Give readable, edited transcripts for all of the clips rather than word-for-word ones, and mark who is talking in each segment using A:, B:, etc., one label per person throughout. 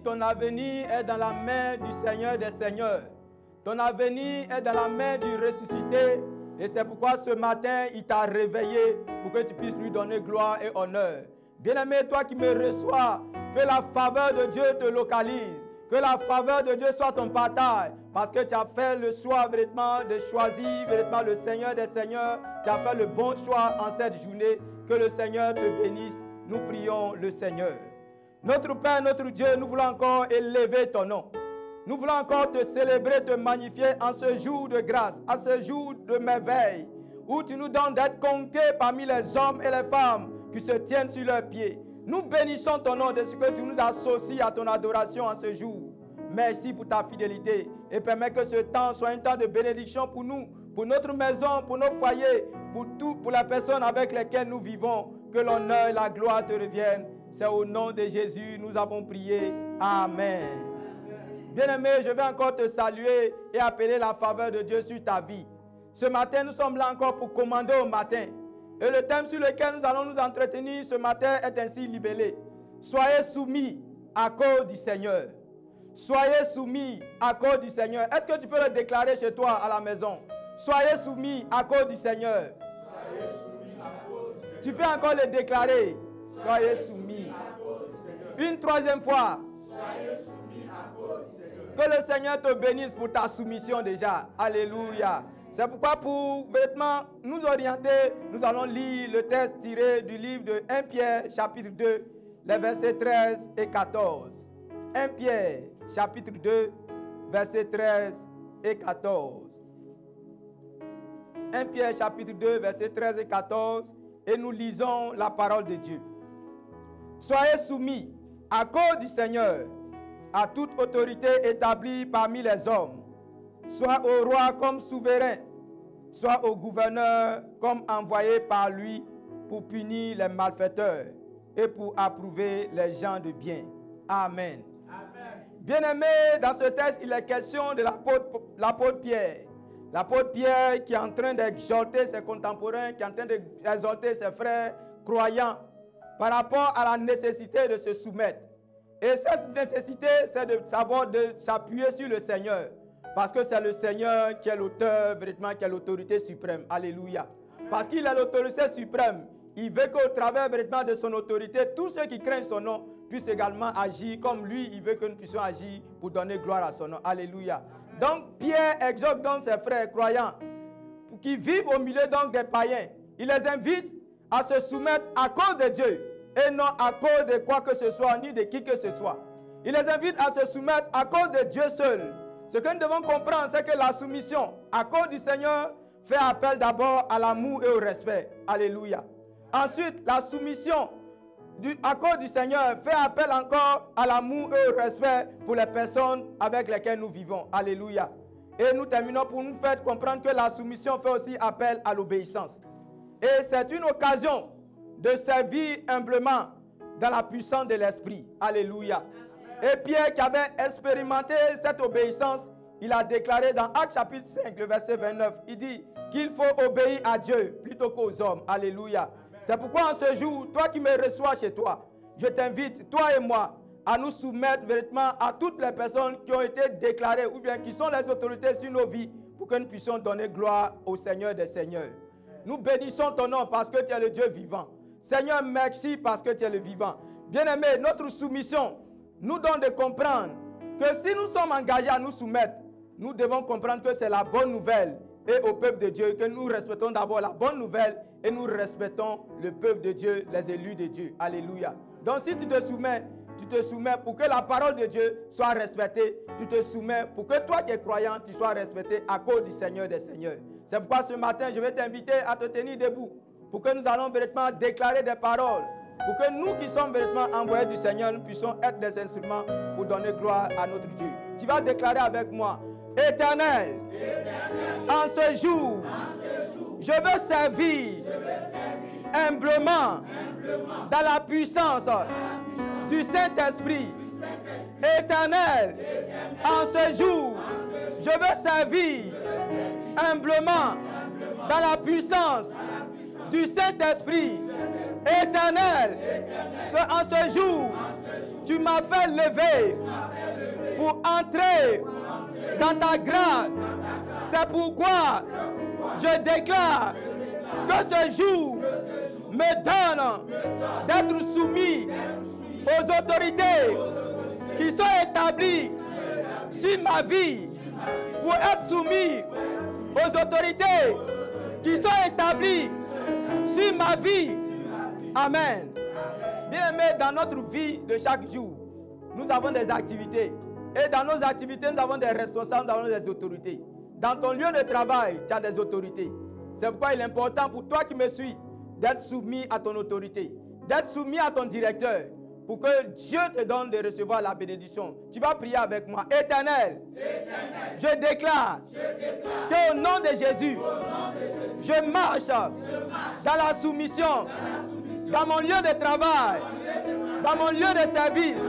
A: ton avenir est dans la main du Seigneur des Seigneurs. Ton avenir est dans la main du ressuscité. Et c'est pourquoi ce matin, il t'a réveillé pour que tu puisses lui donner gloire et honneur. Bien-aimé, toi qui me reçois, que la faveur de Dieu te localise. Que la faveur de Dieu soit ton partage. Parce que tu as fait le choix véritablement de choisir véritablement le Seigneur des Seigneurs. Tu as fait le bon choix en cette journée. Que le Seigneur te bénisse. Nous prions le Seigneur. Notre Père, notre Dieu, nous voulons encore élever ton nom. Nous voulons encore te célébrer, te magnifier en ce jour de grâce, en ce jour de merveille, où tu nous donnes d'être comptés parmi les hommes et les femmes qui se tiennent sur leurs pieds. Nous bénissons ton nom de ce que tu nous associes à ton adoration en ce jour. Merci pour ta fidélité et permets que ce temps soit un temps de bénédiction pour nous, pour notre maison, pour nos foyers, pour les personnes avec lesquelles nous vivons. Que l'honneur et la gloire te reviennent. C'est au nom de Jésus nous avons prié. Amen. Bien-aimé, je vais encore te saluer et appeler la faveur de Dieu sur ta vie. Ce matin, nous sommes là encore pour commander au matin. Et le thème sur lequel nous allons nous entretenir ce matin est ainsi libellé. Soyez soumis à cause du Seigneur. Soyez soumis à cause du Seigneur. Est-ce que tu peux le déclarer chez toi à la maison? Soyez soumis à cause du Seigneur. Soyez soumis à cause du Seigneur. Tu peux encore le déclarer. Soyez soumis. Une troisième fois. Soyez soumis à cause du Seigneur. Que le Seigneur te bénisse pour ta soumission déjà. Alléluia. C'est pourquoi pour vêtements nous orienter, nous allons lire le texte tiré du livre de 1 Pierre chapitre 2, les versets 13 et 14. 1 Pierre chapitre 2, versets 13 et 14. 1 Pierre chapitre 2, versets 13 et 14. Et nous lisons la parole de Dieu. Soyez soumis à cause du Seigneur à toute autorité établie parmi les hommes, soit au roi comme souverain, soit au gouverneur comme envoyé par lui pour punir les malfaiteurs et pour approuver les gens de bien. Amen. Amen. Bien-aimé, dans ce texte, il est question de l'apôtre Pierre. L'apôtre Pierre qui est en train d'exhorter ses contemporains, qui est en train d'exhorter ses frères croyants par rapport à la nécessité de se soumettre. Et cette nécessité, c'est de savoir de s'appuyer sur le Seigneur. Parce que c'est le Seigneur qui est l'auteur, véritablement, qui est l'autorité suprême. Alléluia. Parce qu'il est l'autorité suprême. Il veut qu'au travers véritablement de son autorité, tous ceux qui craignent son nom puissent également agir comme lui. Il veut que nous puissions agir pour donner gloire à son nom. Alléluia. Donc Pierre exhorte donc ses frères croyants qui vivent au milieu donc des païens. Il les invite à se soumettre à cause de Dieu et non à cause de quoi que ce soit, ni de qui que ce soit. Il les invite à se soumettre à cause de Dieu seul. Ce que nous devons comprendre, c'est que la soumission à cause du Seigneur fait appel d'abord à l'amour et au respect. Alléluia. Ensuite, la soumission à cause du Seigneur fait appel encore à l'amour et au respect pour les personnes avec lesquelles nous vivons. Alléluia. Et nous terminons pour nous faire comprendre que la soumission fait aussi appel à l'obéissance. Et c'est une occasion de servir humblement dans la puissance de l'Esprit. Alléluia. Et Pierre qui avait expérimenté cette obéissance, il a déclaré dans Actes chapitre 5, le verset 29, il dit qu'il faut obéir à Dieu plutôt qu'aux hommes. Alléluia. C'est pourquoi en ce jour, toi qui me reçois chez toi, je t'invite, toi et moi, à nous soumettre véritablement à toutes les personnes qui ont été déclarées ou bien qui sont les autorités sur nos vies pour que nous puissions donner gloire au Seigneur des Seigneurs. Nous bénissons ton nom parce que tu es le Dieu vivant. Seigneur, merci parce que tu es le vivant. Bien-aimé, notre soumission nous donne de comprendre que si nous sommes engagés à nous soumettre, nous devons comprendre que c'est la bonne nouvelle et au peuple de Dieu, que nous respectons d'abord la bonne nouvelle et nous respectons le peuple de Dieu, les élus de Dieu. Alléluia. Donc si tu te soumets pour que la parole de Dieu soit respectée. Tu te soumets pour que toi qui es croyant, tu sois respecté à cause du Seigneur des Seigneurs. C'est pourquoi ce matin, je vais t'inviter à te tenir debout pour que nous allons véritablement déclarer des paroles. Pour que nous qui sommes véritablement envoyés du Seigneur, nous puissions être des instruments pour donner gloire à notre Dieu. Tu vas déclarer avec moi: Éternel, en ce jour, je veux servir humblement dans la puissance du Saint-Esprit. Éternel, en ce jour, je veux servir humblement dans la puissance du Saint-Esprit. Éternel, en ce jour, tu m'as fait lever pour entrer dans ta grâce. C'est pourquoi je déclare que ce jour me donne d'être soumis aux autorités qui sont établies sur ma vie, pour être soumis aux autorités qui sont établies sur ma vie. Amen. Bien-aimés, dans notre vie de chaque jour, nous avons des activités. Et dans nos activités, nous avons des responsables, nous avons des autorités. Dans ton lieu de travail, tu as des autorités. C'est pourquoi il est important pour toi qui me suis d'être soumis à ton autorité, d'être soumis à ton directeur, pour que Dieu te donne de recevoir la bénédiction. Tu vas prier avec moi. Éternel, je déclare qu'au nom de Jésus, je marche dans la soumission, dans mon lieu de travail, dans mon lieu de service.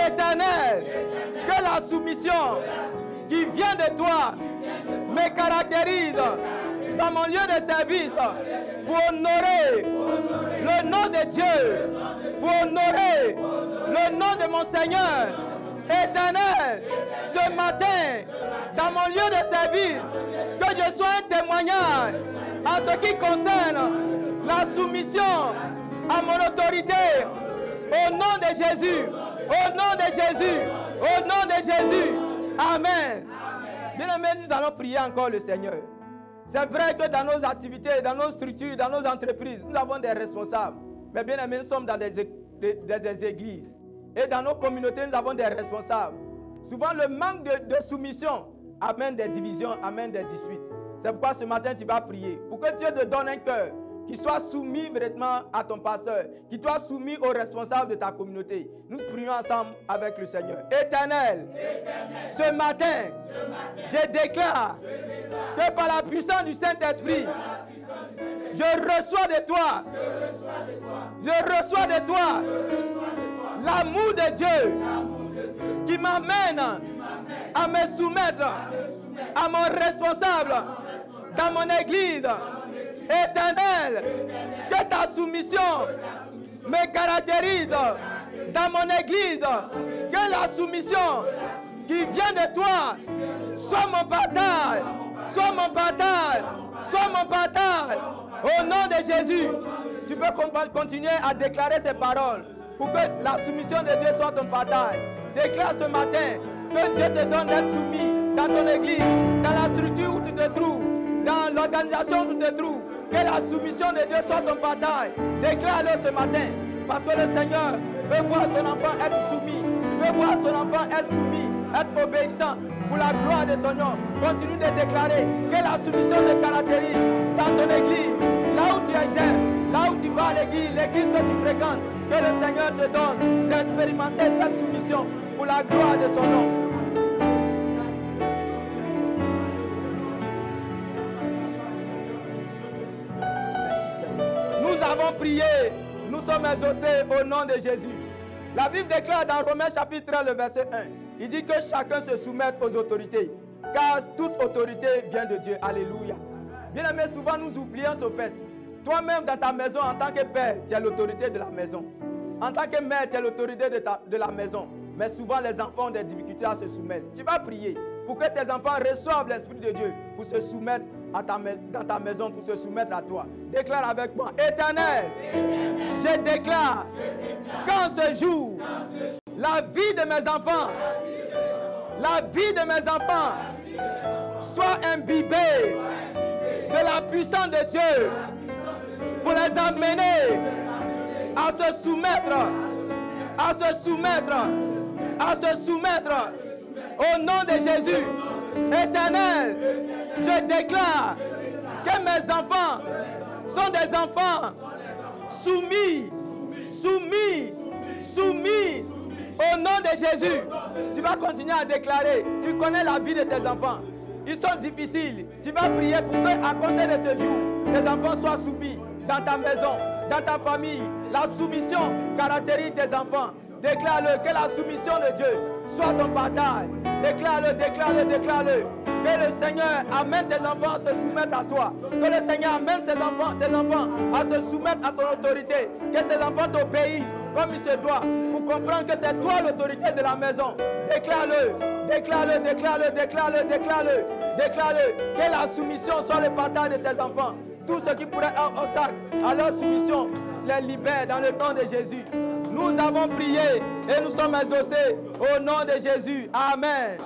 A: Éternel, que la soumission qui vient de toi me caractérise dans mon lieu de service pour honorer le nom de Dieu, pour honorer le nom de mon Seigneur. Éternel, ce matin, dans mon lieu de service, que je sois un témoignage en ce qui concerne la soumission à mon autorité. Au nom de Jésus, au nom de Jésus, au nom de Jésus. Amen. Bien-aimés, nous allons prier encore le Seigneur. C'est vrai que dans nos activités, dans nos structures, dans nos entreprises, nous avons des responsables. Mais bien aimés, nous sommes dans des églises. Et dans nos communautés, nous avons des responsables. Souvent, le manque de soumission amène des divisions, amène des disputes. C'est pourquoi ce matin, tu vas prier. Pour que Dieu te donne un cœur qui soit soumis vraiment à ton pasteur, qui soit soumis aux responsables de ta communauté. Nous prions ensemble avec le Seigneur. Éternel, ce matin, je déclare que par la puissance du Saint-Esprit, je reçois de toi, l'amour de Dieu qui m'amène à me soumettre à mon responsable dans mon église. Éternel, que ta soumission me caractérise dans mon église, que la soumission qui vient de toi soit mon partage, soit mon partage, soit mon partage. Au nom de Jésus, tu peux continuer à déclarer ces paroles pour que la soumission de Dieu soit ton partage. Déclare ce matin que Dieu te donne d'être soumis dans ton église, dans la structure où tu te trouves, dans l'organisation où tu te trouves. Que la soumission de Dieu soit ton partage. Déclare-le ce matin. Parce que le Seigneur veut voir son enfant être soumis. Veut voir son enfant être soumis, être obéissant pour la gloire de son nom. Continue de déclarer que la soumission te caractérise dans ton église, là où tu exerces, là où tu vas à l'église, l'église que tu fréquentes. Que le Seigneur te donne d'expérimenter cette soumission pour la gloire de son nom. Nous avons prié, nous sommes exaucés au nom de Jésus. La Bible déclare dans Romains chapitre 13, le verset 1, il dit que chacun se soumette aux autorités, car toute autorité vient de Dieu. Alléluia. Bien aimé, souvent nous oublions ce fait. Toi-même dans ta maison, en tant que père, tu as l'autorité de la maison. En tant que mère, tu as l'autorité de la maison. Mais souvent les enfants ont des difficultés à se soumettre. Tu vas prier pour que tes enfants reçoivent l'Esprit de Dieu pour se soumettre dans ta maison, pour se soumettre à toi. Déclare avec moi. Éternel, je déclare qu'en ce jour, la vie de mes enfants, soit imbibée de la puissance de Dieu pour les amener à se soumettre, au nom de Jésus. Éternel, je déclare que mes enfants sont des enfants soumis au nom de Jésus. Tu vas continuer à déclarer. Tu connais la vie de tes enfants. Ils sont difficiles. Tu vas prier pour que, à compter de ce jour, tes enfants soient soumis dans ta maison, dans ta famille. La soumission caractérise tes enfants. Déclare-le, que la soumission de Dieu soit ton partage. Déclare-le, déclare-le, déclare-le. Que le Seigneur amène tes enfants à se soumettre à toi. Que le Seigneur amène tes enfants à se soumettre à ton autorité. Que ces enfants t'obéissent comme il se doit. Pour comprendre que c'est toi l'autorité de la maison. Déclare-le. Déclare-le, déclare-le, déclare-le, déclare-le. Déclare-le. Que la soumission soit le partage de tes enfants. Tout ce qui pourrait être obstacle à leur soumission, les libère dans le nom de Jésus. Nous avons prié et nous sommes exaucés au nom de Jésus. Amen.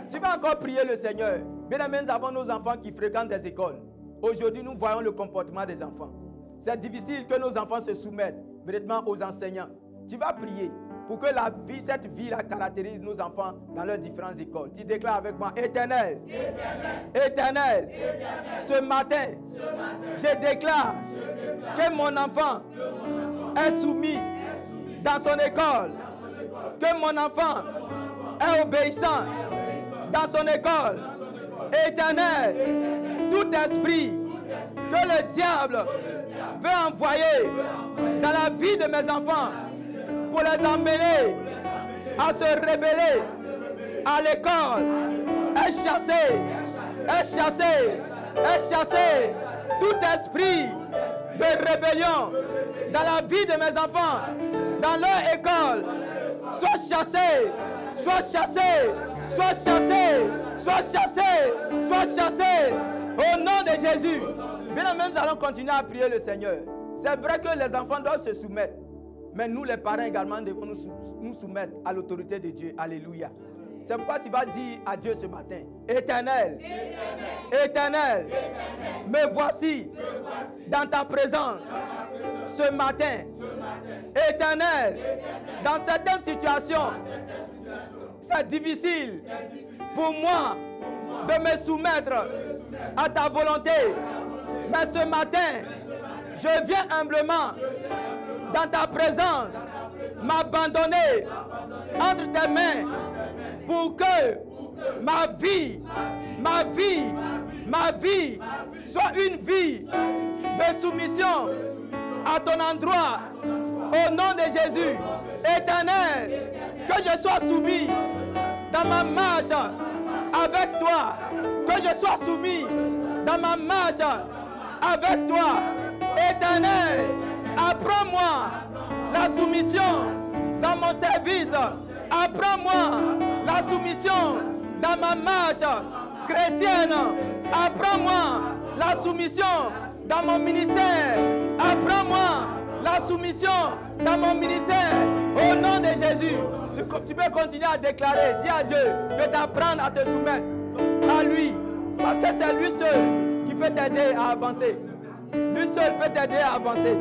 A: Tu vas encore prier le Seigneur. Bien aimé, nous avons nos enfants qui fréquentent des écoles. Aujourd'hui, nous voyons le comportement des enfants. C'est difficile que nos enfants se soumettent véritablement aux enseignants. Tu vas prier pour que la vie, cette vie la caractérise nos enfants dans leurs différentes écoles. Tu déclares avec moi, Éternel, Éternel, ce matin, je déclare que mon enfant est soumis dans son école, que mon enfant est obéissant dans son école. Éternel, tout esprit que le diable veut envoyer dans la vie de mes enfants pour les emmener à se rebeller à l'école est chassé, est chassé, est chassé. Tout esprit de rébellion dans la vie de mes enfants, dans leur école, soit chassé, soit chassé, soit chassé, soit chassé, soit chassé, au nom de Jésus. Bien aimé, nous allons continuer à prier le Seigneur. C'est vrai que les enfants doivent se soumettre, mais nous les parents également devons nous soumettre à l'autorité de Dieu. Alléluia. C'est pourquoi tu vas dire à Dieu ce matin, Éternel, Éternel, me voici dans ta présence ce matin. Éternel, dans certaines situations, c'est difficile pour moi de me soumettre à ta volonté. Mais ce matin, je viens humblement dans ta présence m'abandonner entre tes mains pour que ma vie soit une vie de soumission à ton endroit au nom de Jésus. Éternel, que je sois soumis dans ma marche avec toi, que je sois soumis dans ma marche avec toi. Éternel, apprends-moi la soumission dans mon service. Apprends-moi la soumission dans ma marche chrétienne. Apprends-moi la soumission dans mon ministère. Apprends-moi la soumission dans mon ministère. Au nom de Jésus, tu peux continuer à déclarer. Dis à Dieu de t'apprendre à te soumettre à lui. Parce que c'est lui seul qui peut t'aider à avancer. Lui seul peut t'aider à avancer.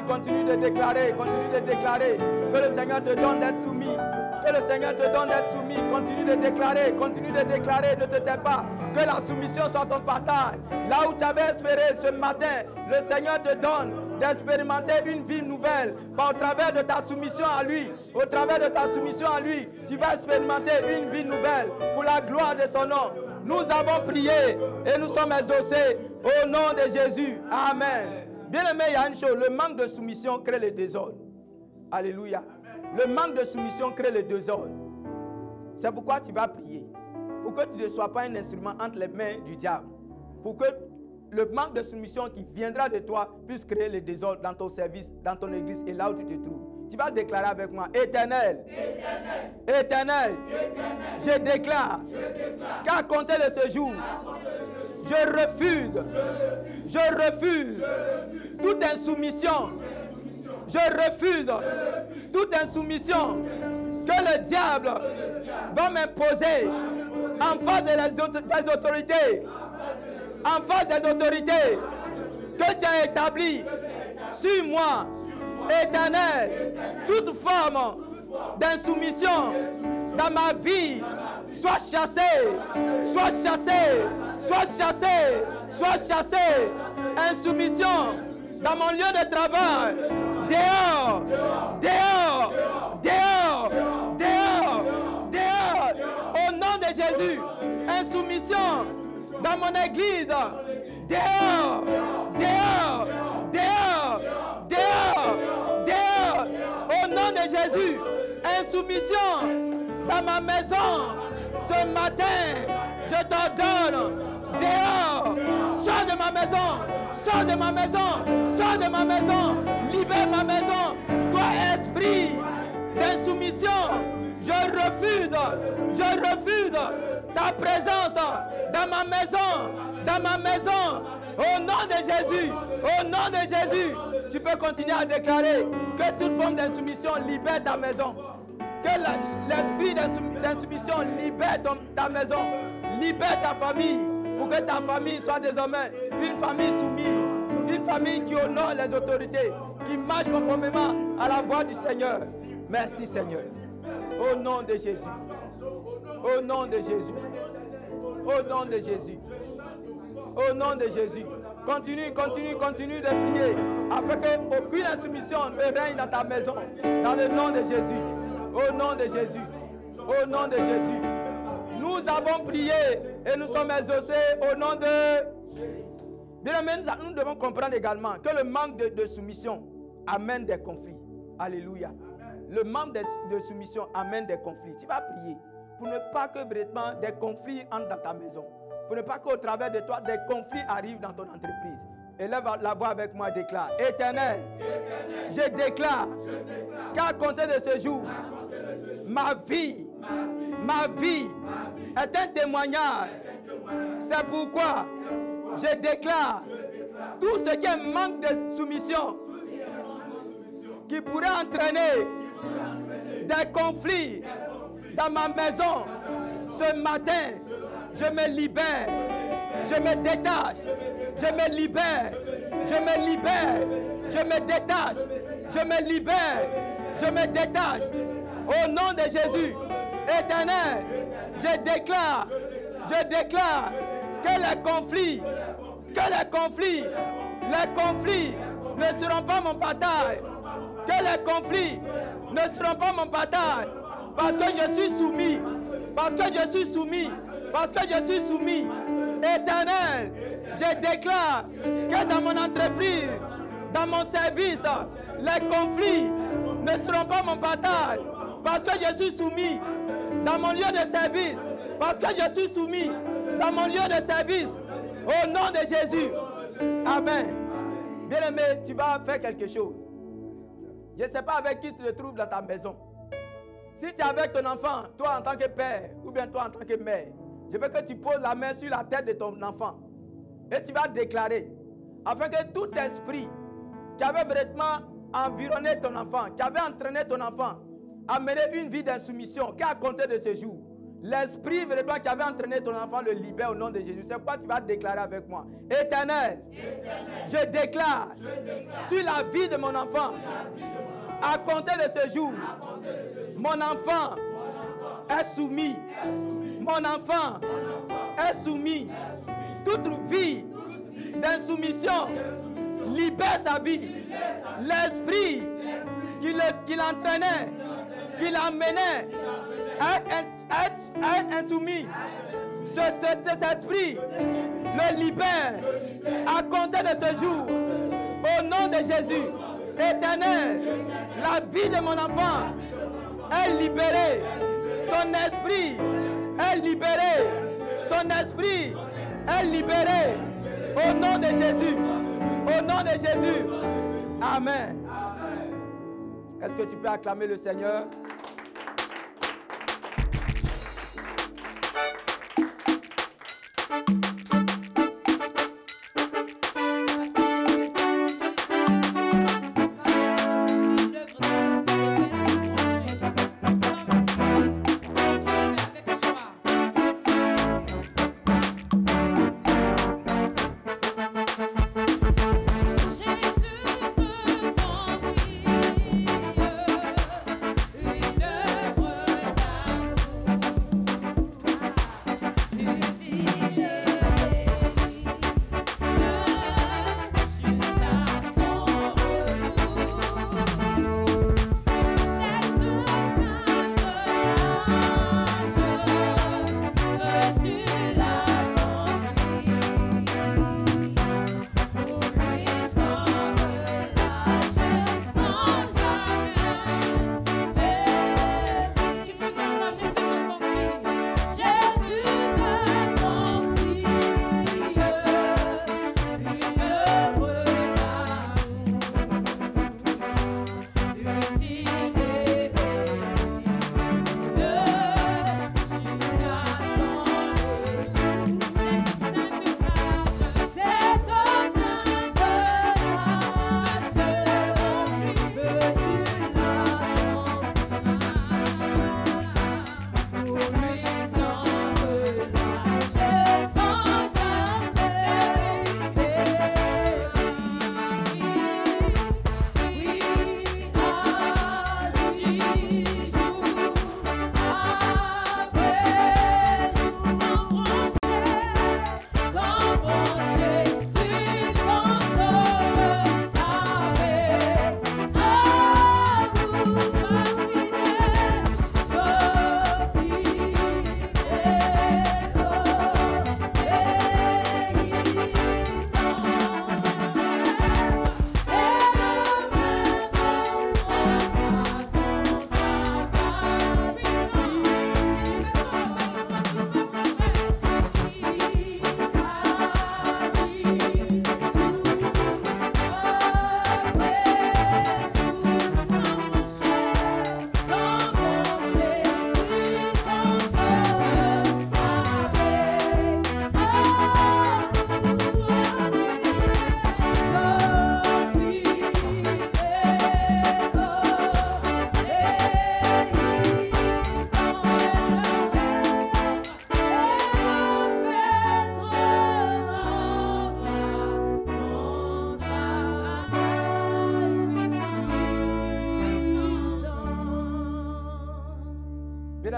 A: Continue de déclarer, que le Seigneur te donne d'être soumis, que le Seigneur te donne d'être soumis, continue de déclarer, ne te tais pas, que la soumission soit ton partage. Là où tu avais espéré ce matin, le Seigneur te donne d'expérimenter une vie nouvelle, au travers de ta soumission à lui, au travers de ta soumission à lui, tu vas expérimenter une vie nouvelle pour la gloire de son nom. Nous avons prié et nous sommes exaucés au nom de Jésus. Amen. Bien aimé, il y a une chose, le manque de soumission crée le désordre. Alléluia. Le manque de soumission crée le désordre. C'est pourquoi tu vas prier. Pour que tu ne sois pas un instrument entre les mains du diable. Pour que le manque de soumission qui viendra de toi puisse créer le désordre dans ton service, dans ton église et là où tu te trouves. Tu vas déclarer avec moi, Éternel, Éternel, je déclare qu'à compter de ce jour, je refuse toute insoumission. Je refuse toute insoumission que le diable va m'imposer en face des autorités. En face des autorités que tu as établies sur moi. Éternel, toute forme d'insoumission dans ma vie soit chassée, soit chassée, soit chassée, soit chassée. Insoumission dans mon lieu de travail. Dehors, dehors, dehors, dehors, dehors. Au nom de Jésus, Insoumission dans mon église. Dehors, dehors, dehors, dehors, dehors. Au nom de Jésus. Insoumission dans ma maison. Ce matin, je t'ordonne. Dehors, sors de ma maison, sors de ma maison, sors de ma maison, libère ma maison. Toi, esprit d'insoumission, je refuse ta présence dans ma maison, au nom de Jésus, au nom de Jésus. Tu peux continuer à déclarer que toute forme d'insoumission libère ta maison, que l'esprit d'insoumission libère ta maison, libère ta famille, pour que ta famille soit désormais une famille soumise, une famille qui honore les autorités, qui marche conformément à la voix du Seigneur. Merci Seigneur. Au nom de Jésus. Au nom de Jésus. Au nom de Jésus. Au nom de Jésus. Continue de prier afin qu'aucune insoumission ne règne dans ta maison. Dans le nom de Jésus. Au nom de Jésus. Au nom de Jésus. Nous avons prié et nous sommes exaucés au nom de Jésus. Bien aimé, nous devons comprendre également que le manque de soumission amène des conflits. Alléluia. Le manque de soumission amène des conflits. Tu vas prier pour ne pas que vraiment des conflits entrent dans ta maison. Pour ne pas qu'au travers de toi, des conflits arrivent dans ton entreprise. Élève la voix avec moi, déclare. Éternel, je déclare qu'à compter de ce jour, ma vie est un témoignage. C'est pourquoi je déclare tout ce qui est manque de soumission qui pourrait entraîner des conflits dans ma maison. Ce matin, je me libère, je me détache, je me libère, je me libère, je me détache, je me libère, je me détache. Au nom de Jésus, Éternel, je déclare que les conflits ne seront pas mon bataille. Que les conflits ne seront pas mon bataille. Parce que je suis soumis. Parce que je suis soumis. Parce que je suis soumis. Éternel, je déclare que dans mon entreprise, dans mon service, les conflits ne seront pas mon bataille. Parce que je suis soumis dans mon lieu de service. Parce que je suis soumis dans mon lieu de service. Au nom de Jésus. Amen. Bien-aimé, tu vas faire quelque chose. Je ne sais pas avec qui tu te trouves dans ta maison. Si tu es avec ton enfant, toi en tant que père, ou bien toi en tant que mère, je veux que tu poses la main sur la tête de ton enfant. Et tu vas déclarer, afin que tout esprit qui avait vraiment environné ton enfant, qui avait entraîné ton enfant, à mener une vie d'insoumission, qu'à compter de ce jour, l'esprit vraiment qui avait entraîné ton enfant le libère au nom de Jésus. C'est pourquoi tu vas déclarer avec moi. Éternel, je déclare sur la vie de mon enfant, à compter de ce jour, mon enfant est soumis. Mon enfant est soumis. Toute vie d'insoumission libère sa vie. L'esprit qui l'entraînait, qui l'amenait à être insoumis. Cet esprit le libère à compter de ce jour. Au nom de Jésus, Éternel, la vie de mon enfant est libérée. Son esprit est libéré. Son esprit est libéré. Au nom de Jésus. Au nom de Jésus. Amen. Est-ce que tu peux acclamer le Seigneur?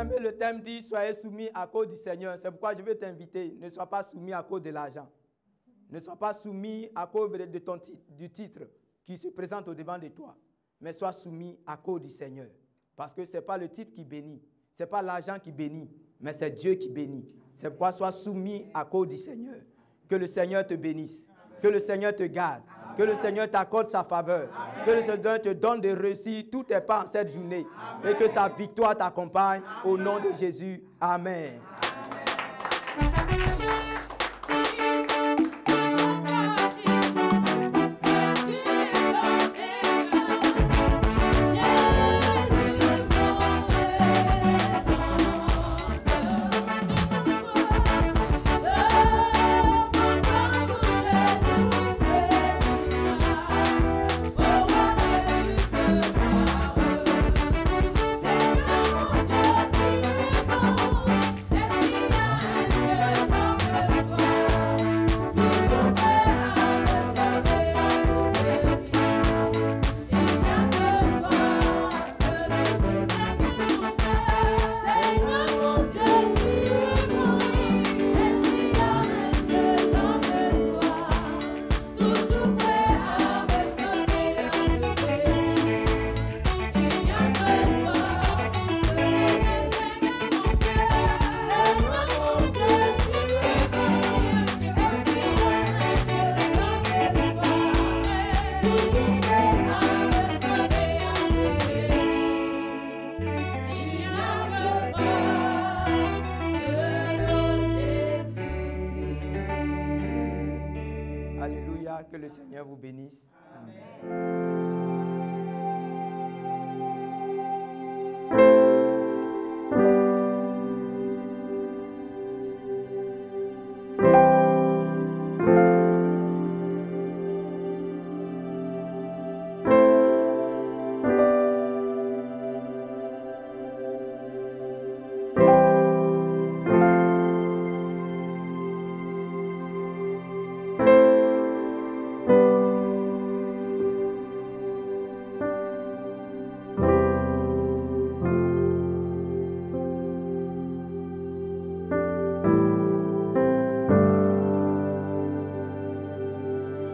A: Bien-aimé, le thème dit, soyez soumis à cause du Seigneur. C'est pourquoi je vais t'inviter, ne sois pas soumis à cause de l'argent. Ne sois pas soumis à cause de du titre qui se présente au devant de toi. Mais sois soumis à cause du Seigneur. Parce que ce n'est pas le titre qui bénit. Ce n'est pas l'argent qui bénit, mais c'est Dieu qui bénit. C'est pourquoi sois soumis à cause du Seigneur. Que le Seigneur te bénisse. Que le Seigneur te garde. Que le Seigneur t'accorde sa faveur. Que le Seigneur te donne de réussir tous tes pas en cette journée. Et que sa victoire t'accompagne au nom de Jésus. Amen. Que le Seigneur vous bénisse. Amen.